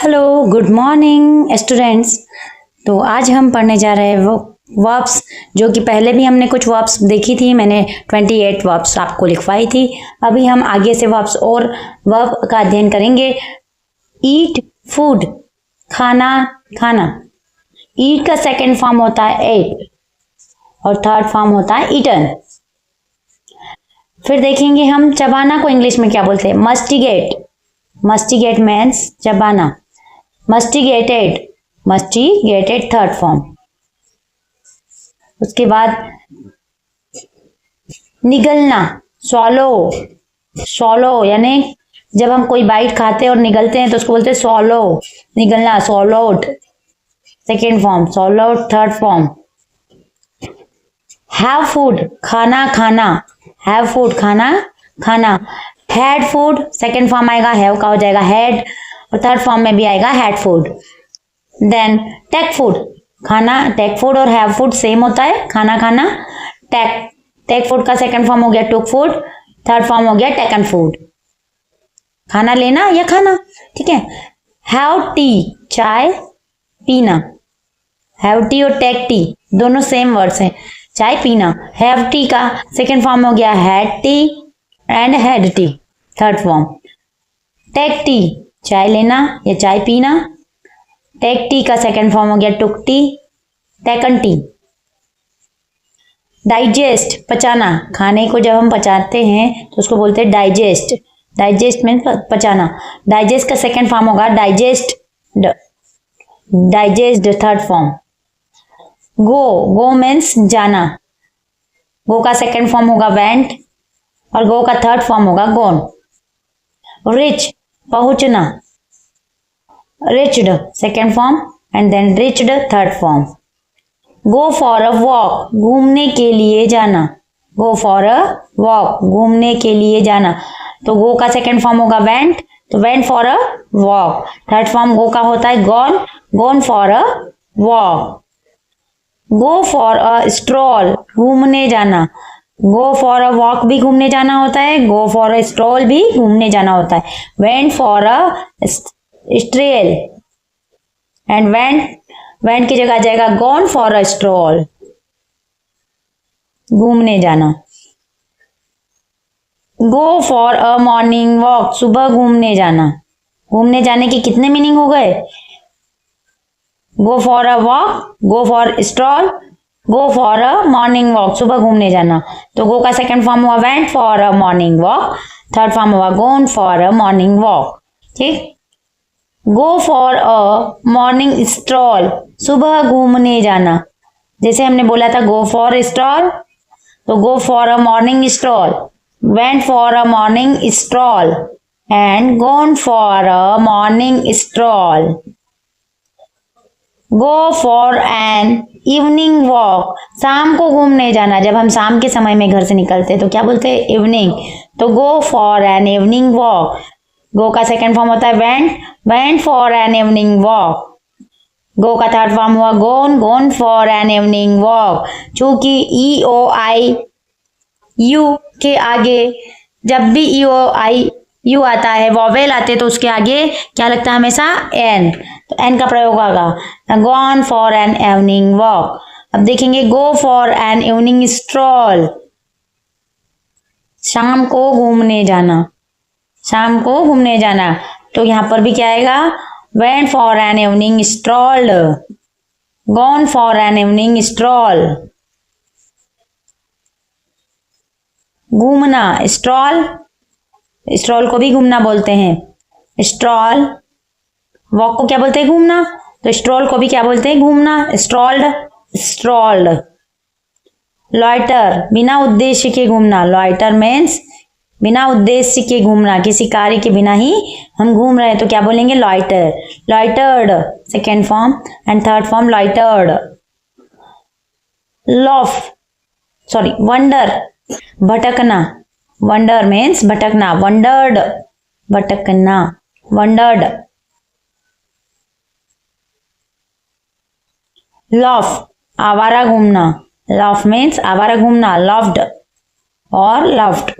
Hello, good morning students. तो आज हम पढ़ने जा रहे हैं वो वर्ब्स जो कि पहले भी हमने कुछ वर्ब्स देखी थी। मैंने 28 वर्ब्स आपको लिखवाई थी। अभी हम आगे से वर्ब्स और वर्ब का अध्ययन करेंगे। ईट फूड, खाना खाना। ईट का सेकंड फॉर्म होता है एट और थर्ड फॉर्म होता है ईटन। फिर देखेंगे हम चबाना को इंग्लिश में क्या बोलते हैं, मस्टिगेट। मस्टिगेट मीन्स चबाना। मस्टिगेटेड, मस्टिगेटेड थर्ड फॉर्म। उसके बाद निगलना, स्वॉलो। स्वॉलो यानी जब हम कोई बाइट खाते हैं और निगलते हैं तो उसको बोलते हैं स्वॉलो, निगलना, swallowed second form, swallowed third form. Have food, खाना खाना। हैव फूड, खाना खाना। हैड फूड सेकेंड फॉर्म आएगा, हैव का हो जाएगा हैड और थर्ड फॉर्म में भी आएगा had food. Then take food, खाना। टेक फूड और हैव फूड सेम होता है, खाना खाना। टेक फूड का सेकंड फॉर्म हो गया टुक फूड, थर्ड फॉर्म हो गया टेकन फूड, खाना लेना या खाना, ठीक है। हैव टी, चाय पीना। हैव टी और टेक टी दोनों सेम वर्ड्स हैं, चाय पीना। हैव टी का सेकंड फॉर्म हो गया had tea and had tea third form. Take tea, चाय लेना या चाय पीना। टेक टी का सेकंड फॉर्म हो गया took tea, taken tea. Digest, पचाना। खाने को जब हम पचाते हैं तो उसको बोलते हैं डाइजेस्ट। डाइजेस्ट मीन्स पचाना। डाइजेस्ट का सेकंड फॉर्म होगा digest, digest third form. Go, go means जाना। गो का सेकंड फॉर्म होगा वेंट और गो का थर्ड फॉर्म होगा गोन। रिच, पहुंचना। Reached second form and then reached third form. Go for a walk, घूमने के लिए जाना। गो फॉर अ वॉक, घूमने के लिए जाना। तो गो का सेकेंड फॉर्म होगा वेंट, तो went for a walk. Third form go का होता है gone, gone for a walk. Go for a stroll, घूमने जाना। गो फॉर अ वॉक भी घूमने जाना होता है, गो फॉर अ स्ट्रॉल भी घूमने जाना होता है। Went for a stroll and went की जगह आ जाएगा गॉन फॉर अ स्ट्रॉल, घूमने जाना। गो फॉर अ मॉर्निंग वॉक, सुबह घूमने जाना। घूमने जाने के कितने मीनिंग हो गए, गो for a walk, go for stroll, go for a morning walk, सुबह घूमने जाना। तो गो का सेकंड फॉर्म हुआ went for a morning walk, third form हुआ गोन फॉर अ मॉर्निंग वॉक, ठीक। गो फॉर अ मॉर्निंग स्ट्रॉल, सुबह घूमने जाना। जैसे हमने बोला था गो फॉर स्ट्रॉल, तो go for a morning stroll, went for a morning stroll and gone for a morning stroll. Go for an evening walk, शाम को घूमने जाना। जब हम शाम के समय में घर से निकलते हैं तो क्या बोलते हैं, इवनिंग। तो go for an evening walk. Go का सेकंड फॉर्म होता है went, went for an evening walk. Go का थर्ड फॉर्म हुआ gone, gone for an evening walk. चूंकि ई ओ आई यू के आगे जब भी ई ओ आई यू आता है, वॉवेल आते तो उसके आगे क्या लगता है हमेशा, एन। तो एन का प्रयोग होगा gone for an evening walk. अब देखेंगे गो फॉर एन इवनिंग स्ट्रॉल, शाम को घूमने जाना। शाम को घूमने जाना, तो यहां पर भी क्या आएगा, went for an evening stroll, gone for an evening stroll. घूमना, स्ट्रॉल, स्ट्रॉल को भी घूमना बोलते हैं। स्ट्रॉल, वॉक को क्या बोलते हैं, घूमना। तो स्ट्रॉल को भी क्या बोलते हैं, घूमना, स्ट्रॉल्ड, स्ट्रॉल्ड। लॉइटर, बिना उद्देश्य के घूमना। लॉइटर मीन्स बिना उद्देश्य के घूमना, किसी कार्य के बिना ही हम घूम रहे हैं तो क्या बोलेंगे, loiter. लॉइटर्ड second form and third form लॉइटर्ड। Loaf, sorry wonder, भटकना। वंडर मीन्स भटकना, वंडर्ड, भटकना, वंडर्ड। लॉफ, आवारा घूमना। लॉफ मीन्स आवारा घूमना, लव्ड और लव्ड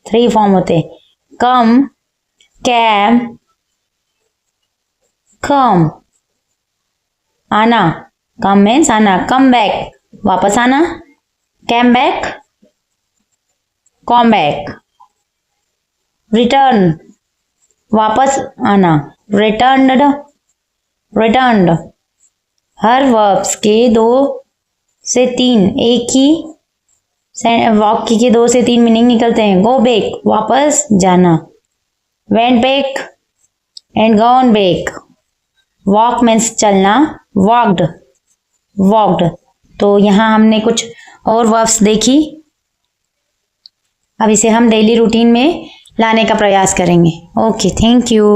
थ्री फॉर्म होते। कम, कैम, come, आना, come means आना, come back, वापस आना, came back, come back, return, वापस आना, returned, returned, हर वर्ब्स के 2 से 3 एक ही वाक्य के 2 से 3 मीनिंग निकलते हैं। गो बैक, वापस जाना, went back and gone back, walk means चलना, वॉक्ड, वॉक्ड। तो यहाँ हमने कुछ और वर्ब्स देखी, अब इसे हम डेली रूटीन में लाने का प्रयास करेंगे। Okay, thank you.